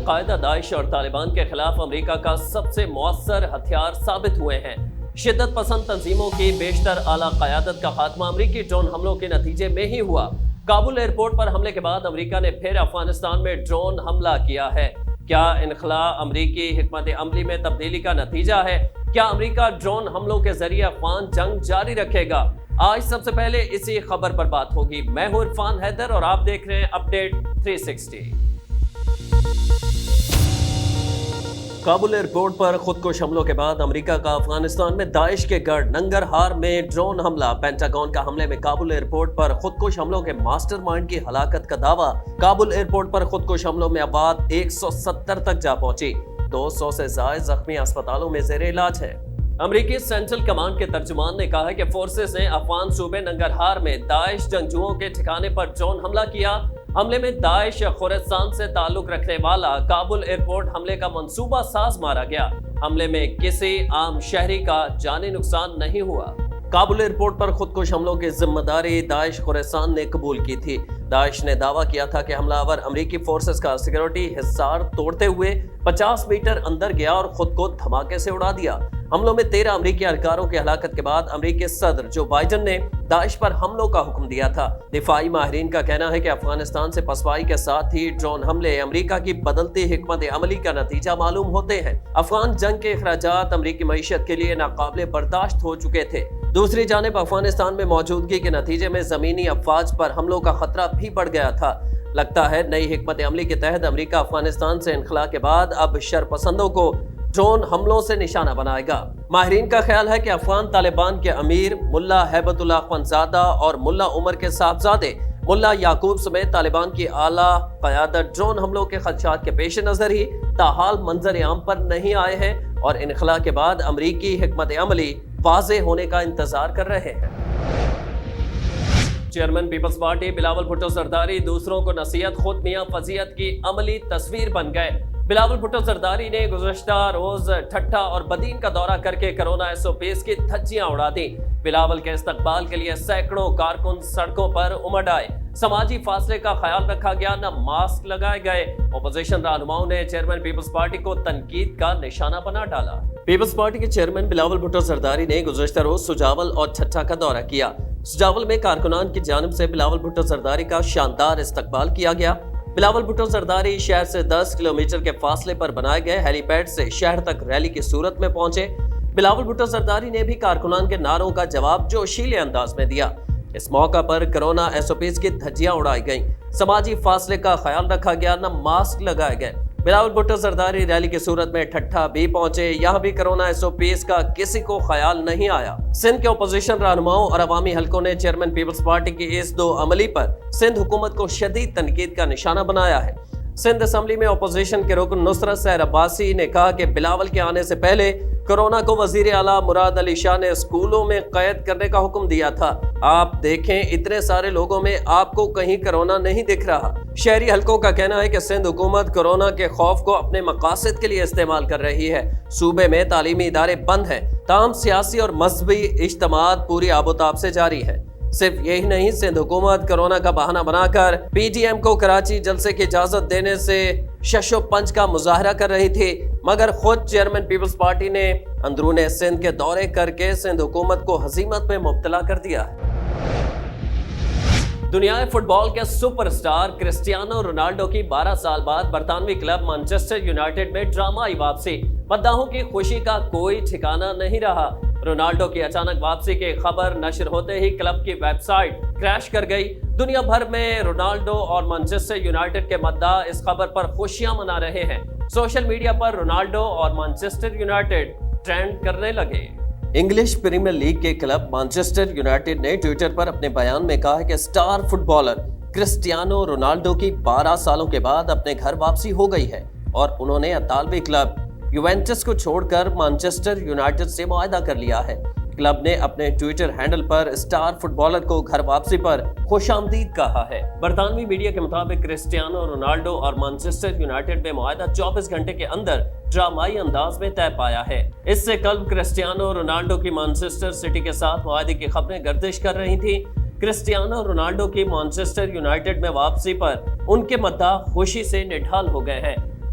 القاعدہ، داعش اور طالبان کے خلاف امریکہ کا سب سے مؤثر ہتھیار ثابت ہوئے ہیں۔ شدت پسند تنظیموں کی بیشتر اعلیٰ قیادت کا خاتمہ امریکی ڈرون حملوں کے نتیجے میں ہی ہوا۔ کابل ایئرپورٹ پر حملے کے بعد امریکہ نے پھر افغانستان میں ڈرون حملہ کیا ہے۔ کیا انخلاء امریکی حکمت عملی میں تبدیلی کا نتیجہ ہے؟ کیا امریکہ ڈرون حملوں کے ذریعے افغان جنگ جاری رکھے گا؟ آج سب سے پہلے اسی خبر پر بات ہوگی۔ میں ہوں عرفان حیدر اور آپ دیکھ رہے ہیں اپڈیٹ 360۔ کابل ایئرپورٹ پر خودکش حملوں کے بعد امریکہ کا افغانستان میں داعش کے گڑھ ننگرہار میں ڈرون حملہ۔ پینٹاگون کا حملے میں کابل ایئرپورٹ پر خودکش حملوں کے ماسٹر مائنڈ کی ہلاکت کا دعویٰ۔ کابل ایئرپورٹ پر خودکش حملوں میں افراد 170 تک جا پہنچی، 200 سے زائد زخمی اسپتالوں میں زیر علاج ہے۔ امریکی سینٹرل کمانڈ کے ترجمان نے کہا ہے کہ فورسز نے افغان صوبے ننگرہار میں داعش جنگجوؤں کے ٹھکانے پر ڈرون حملہ کیا۔ حملے میں داعش خورستان سے تعلق رکھنے والا کابل ایئرپورٹ حملے کا منصوبہ ساز مارا گیا۔ حملے میں کسی عام شہری کا جانی نقصان نہیں ہوا۔ کابل ایئرپورٹ پر خودکش حملوں کی ذمہ داری داعش خورستان نے قبول کی تھی۔ داعش نے دعویٰ کیا تھا کہ حملہ آور امریکی فورسز کا سیکورٹی حصار توڑتے ہوئے 50 میٹر اندر گیا اور خود کو دھماکے سے اڑا دیا۔ حملوں میں 13 امریکی اہلکاروں کی ہلاکت کے بعد امریکی صدر جو بائیڈن نے داعش پر حملوں کا حکم دیا تھا۔ دفاعی ماہرین کا کہنا ہے کہ افغانستان سے پسپائی کے ساتھ ہی ڈرون حملے امریکہ کی بدلتی حکمت عملی کا نتیجہ معلوم ہوتے ہیں۔ افغان جنگ کے اخراجات امریکی معیشت کے لیے ناقابل برداشت ہو چکے تھے۔ دوسری جانب افغانستان میں موجودگی کے نتیجے میں زمینی افواج پر حملوں کا خطرہ بھی بڑھ گیا تھا۔ لگتا ہے نئی حکمت عملی کے تحت امریکہ افغانستان سے انخلاء کے بعد اب شرپسندوں کو ڈرون حملوں سے نشانہ بنائے گا۔ ماہرین کا خیال ہے کہ افغان طالبان کے امیر ملا ہیبت اللہ اخوندزادہ اور ملا عمر کے صاحبزادے ملا یعقوب سمیت طالبان کی اعلیٰ قیادت ڈرون حملوں کے خدشات کے پیش نظر ہی تاحال منظر عام پر نہیں آئے ہیں اور انخلاء کے بعد امریکی حکمت عملی واضح ہونے کا انتظار کر رہے ہیں۔ چیئرمین پیپلز پارٹی بلاول بھٹو زرداری دوسروں کو نصیحت خود میاں فضیحت کی عملی تصویر بن گئے۔ بلاول بھٹو زرداری نے گزشتہ روز ٹھٹھا اور بدین کا دورہ کر کے کرونا SOPs کی دھجیاں اڑا دیں۔ بلاول کے استقبال کے لیے سینکڑوں کارکن سڑکوں پر امڈ آئے۔ سماجی فاصلے کا خیال رکھا گیا، نہ ماسک لگائے گئے۔ اپوزیشن رہنماؤں نے چیئرمین پیپلز پارٹی کو تنقید کا نشانہ بنا ڈالا۔ پیپلز پارٹی کے چیئرمین بلاول بھٹو زرداری نے گزشتہ روز سجاول اور ٹھٹھا کا دورہ کیا۔ سجاول میں کارکنان کی جانب سے بلاول بھٹو زرداری کا شاندار استقبال کیا گیا۔ بلاول بھٹو زرداری شہر سے 10 کلومیٹر کے فاصلے پر بنائے گئے ہیلی پیڈ سے شہر تک ریلی کی صورت میں پہنچے۔ بلاول بھٹو زرداری نے بھی کارکنان کے نعروں کا جواب جوشیلے انداز میں دیا۔ اس موقع پر کرونا SOPs کی دھجیاں اڑائی گئیں، سماجی فاصلے کا خیال رکھا گیا، نہ ماسک لگائے گئے۔ بلاول بھٹو زرداری ریلی کی صورت میں ٹھٹھا بھی پہنچے، یہاں بھی کرونا SOPs کا کسی کو خیال نہیں آیا۔ سندھ کے اپوزیشن رہنماؤں اور عوامی حلقوں نے چیئرمین پیپلز پارٹی کی اس دو عملی پر سندھ حکومت کو شدید تنقید کا نشانہ بنایا ہے۔ سندھ اسمبلی میں اپوزیشن کے رکن نصرت سحر عباسی نے کہا کہ بلاول کے آنے سے پہلے کورونا کو وزیر اعلیٰ مراد علی شاہ نے اسکولوں میں قید کرنے کا حکم دیا تھا۔ آپ دیکھیں اتنے سارے لوگوں میں آپ کو کہیں کورونا نہیں دکھ رہا۔ شہری حلقوں کا کہنا ہے کہ سندھ حکومت کورونا کے خوف کو اپنے مقاصد کے لیے استعمال کر رہی ہے۔ صوبے میں تعلیمی ادارے بند ہیں، تاہم سیاسی اور مذہبی اجتماعات پوری آب و تاب سے جاری ہے۔ صرف یہی نہیں، سندھ حکومت کورونا کا بہانہ بنا کر PDM کو کراچی جلسے کی اجازت دینے سے شش و پنج کا مظاہرہ کر رہی تھی، مگر خود چیئرمین پیپلز پارٹی نے اندرون سندھ کے دورے کر کے سندھ حکومت کو ہزیمت میں مبتلا کر دیا ہے۔ دنیا فٹ بال کے سپر سٹار کرسٹیانو رونالڈو کی 12 سال بعد برطانوی کلب مانچسٹر یونائیٹڈ میں ڈرامائی واپسی۔ مداحوں کی خوشی کا کوئی ٹھکانہ نہیں رہا۔ رونالڈو کی اچانک واپسی کی خبر نشر ہوتے ہی کلب کی ویب سائٹ کریش کر گئی۔ دنیا بھر میں رونالڈو اور مانچسٹر یونائیٹڈ کے مداح اس خبر پر خوشیاں منا رہے ہیں۔ سوشل میڈیا پر رونالڈو اور مانچسٹر یونائیٹڈ ٹرینڈ کرنے لگے۔ انگلش پریمیئر لیگ کے کلب مانچسٹر یونائیٹڈ نے ٹویٹر پر اپنے بیان میں کہا ہے کہ star footballer Cristiano Ronaldo کی 12 سالوں کے بعد اپنے گھر واپسی ہو گئی ہے اور انہوں نے اطالوی کلب یوونٹس کو چھوڑ کر مانچسٹر یونائیٹڈ سے معاہدہ کر لیا ہے۔ کلب نے اپنے ٹویٹر ہینڈل پر سٹار فٹ بالر کو گھر واپسی پر خوش آمدید کہا ہے۔ برطانوی میڈیا کے مطابق کرسٹیانو رونالڈو اور مانچسٹر یونائیٹڈ میں معاہدہ 24 گھنٹے کے اندر ڈرامائی انداز میں طے پایا ہے۔ اس سے قبل کرسٹیانو رونالڈو کی مانچسٹر سٹی کے ساتھ معاہدے کی خبریں گردش کر رہی تھیں۔ کرسٹیانو رونالڈو کی مانچسٹر یونائیٹڈ میں واپسی پر ان کے مداح خوشی سے نڈھال ہو گئے ہیں۔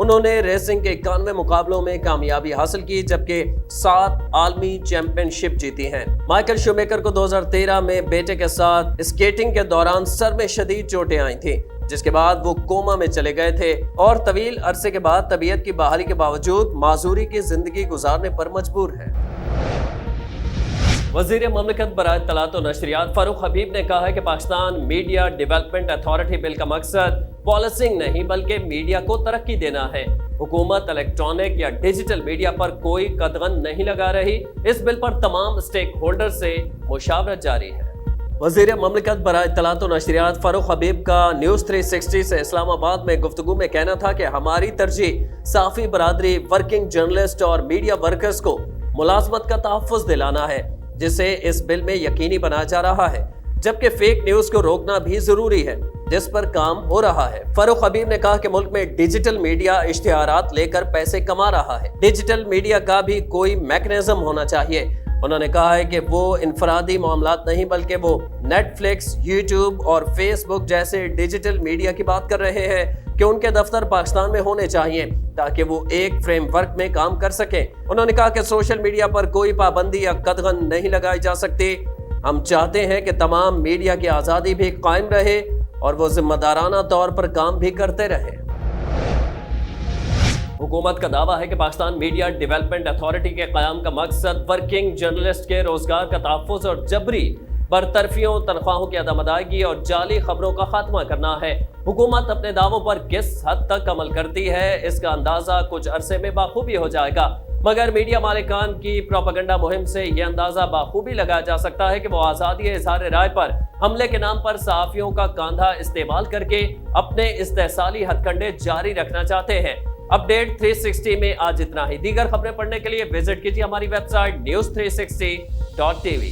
انہوں نے ریسنگ کے 91 مقابلوں میں کامیابی حاصل کی جبکہ 7 عالمی چیمپئن شپ جیتی ہیں۔ مائیکل شومیکر کو 2013 میں بیٹے کے ساتھ اسکیٹنگ کے دوران سر میں شدید چوٹیں آئی تھیں، جس کے بعد وہ کوما میں چلے گئے تھے اور طویل عرصے کے بعد طبیعت کی بحالی کے باوجود معذوری کی زندگی گزارنے پر مجبور ہے۔ وزیر مملکت برائے اطلاعات و نشریات فاروق حبیب نے کہا ہے کہ پاکستان میڈیا ڈیولپمنٹ اتھارٹی بل کا مقصد پالیسنگ نہیں بلکہ میڈیا کو ترقی دینا ہے۔ حکومت الیکٹرانک یا ڈیجیٹل میڈیا پر کوئی قدغن نہیں لگا رہی۔ اس بل پر تمام سٹیک ہولڈر سے مشاورت جاری ہے۔ وزیر مملکت برائے اطلاعات و نشریات فاروق حبیب کا نیوز 360 سے اسلام آباد میں گفتگو میں کہنا تھا کہ ہماری ترجیح صحافی برادری، ورکنگ جرنلسٹ اور میڈیا ورکرز کو ملازمت کا تحفظ دلانا ہے، جسے اس بل میں یقینی بنایا جا رہا ہے، جبکہ فیک نیوز کو روکنا بھی ضروری ہے، جس پر کام ہو رہا ہے۔ فاروق حبیب نے کہا کہ ملک میں ڈیجیٹل میڈیا اشتہارات لے کر پیسے کما رہا ہے۔ ڈیجیٹل میڈیا کا بھی کوئی میکنزم ہونا چاہیے۔ انہوں نے کہا ہے کہ وہ انفرادی معاملات نہیں بلکہ وہ نیٹ فلکس، یوٹیوب اور فیس بک جیسے ڈیجیٹل میڈیا کی بات کر رہے ہیں کہ ان کے دفتر پاکستان میں ہونے چاہیے تاکہ وہ ایک فریم ورک میں کام کر سکیں۔ انہوں نے کہا کہ سوشل میڈیا پر کوئی پابندی یا قدغن نہیں لگائی جا سکتی۔ ہم چاہتے ہیں کہ تمام میڈیا کی آزادی بھی قائم رہے اور وہ ذمہ دارانہ طور پر کام بھی کرتے رہیں۔ حکومت کا دعویٰ ہے کہ پاکستان میڈیا ڈیولپمنٹ اتھارٹی کے قیام کا مقصد ورکنگ جرنلسٹ کے روزگار کا تحفظ اور جبری برطرفیوں، تنخواہوں کی عدم ادائیگی اور جعلی خبروں کا خاتمہ کرنا ہے۔ حکومت اپنے دعووں پر کس حد تک عمل کرتی ہے اس کا اندازہ کچھ عرصے میں بخوبی ہو جائے گا، مگر میڈیا مالکان کی پروپیگنڈا مہم سے یہ اندازہ بخوبی لگایا جا سکتا ہے کہ وہ آزادی اظہار رائے پر حملے کے نام پر صحافیوں کا کاندھا استعمال کر کے اپنے استحصالی ہتھ کنڈے جاری رکھنا چاہتے ہیں۔ اپڈیٹ 360 میں آج اتنا ہی۔ دیگر خبریں پڑھنے کے لیے وزٹ کیجیے ہماری ویب سائٹ news360.tv۔